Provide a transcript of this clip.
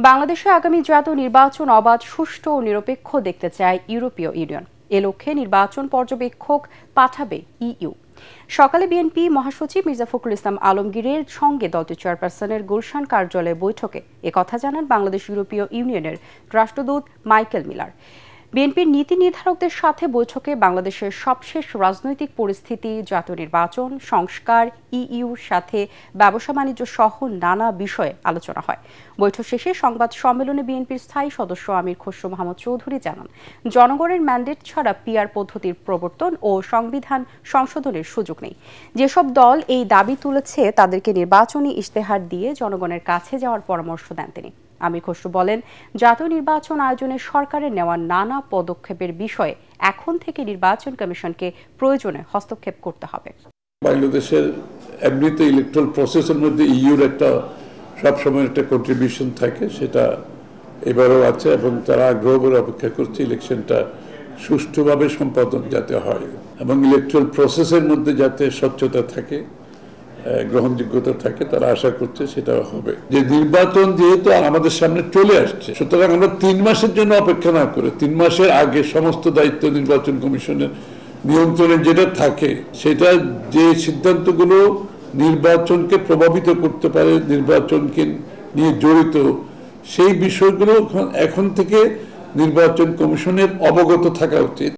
বাংলাদেশে আগামী জাতীয় নির্বাচন অবাধ, সুষ্ঠু ও নিরপেক্ষ দেখতে চায় ইউরোপীয় ইউনিয়ন। এ লক্ষ্যে নির্বাচন পর্যবেক্ষক পাঠাবে ইইউ। সকালে বিএনপি মহাসচিব মির্জা ফখরুল ইসলাম আলমগীরের সঙ্গে দলটির চেয়ারপারসনের গুলশান কার্যালয়ে বৈঠকে একথা জানান বাংলাদেশ ইউরোপীয় ইউনিয়নের রাষ্ট্রদূত মাইকেল মিলার। বিএনপির নীতি নির্ধারকদের সাথে বৈঠকে বাংলাদেশের সবশেষ রাজনৈতিক পরিস্থিতি, জাতীয় নির্বাচন, সংস্কার, ইইউর সাথে ব্যবসা বাণিজ্য সহ নানা বিষয়ে আলোচনা হয়। বৈঠক শেষে সংবাদ সম্মেলনে বিএনপির স্থায়ী সদস্য আমির খসরু মাহমুদ চৌধুরী জানান, জনগণের ম্যান্ডেট ছাড়া পিআর পদ্ধতির প্রবর্তন ও সংবিধান সংশোধনের সুযোগ নেই। যেসব দল এই দাবি তুলেছে তাদেরকে নির্বাচনী ইশতেহার দিয়ে জনগণের কাছে যাওয়ার পরামর্শ দেন তিনি। আমির খসরু বলেন, জাতীয় নির্বাচন আয়োজনে সরকারের নেওয়া নানা পদক্ষেপের বিষয়ে এখন থেকে নির্বাচন কমিশনকে প্রয়োজনে হস্তক্ষেপ করতে হবে। বাংলাদেশের এমনিতে ইলেকট্রাল প্রসেসের মধ্যে ইইউর একটা সবসময় একটা কন্ট্রিবিউশন থাকে, সেটা এবারও আছে এবং তারা আগ্রহ করে অপেক্ষা করছে ইলেকশনটা সুষ্ঠুভাবে সম্পাদন যাতে হয় এবং ইলেকট্রাল প্রসেসের মধ্যে যাতে স্বচ্ছতা থাকে, গ্রহণযোগ্যতা থাকে, তারা আশা করছে সেটা হবে। যে নির্বাচন যেহেতু আমাদের সামনে চলে আসছে, সুতরাং আমরা 3 মাসের জন্য অপেক্ষা না করে 3 মাসের আগে সমস্ত দায়িত্ব নির্বাচন কমিশনের নিয়ন্ত্রণে যেটা থাকে, সেটা যে সিদ্ধান্তগুলো নির্বাচনকে প্রভাবিত করতে পারে, নির্বাচনকে নিয়ে জড়িত, সেই বিষয়গুলো এখন থেকে নির্বাচন কমিশনের অবগত থাকা উচিত।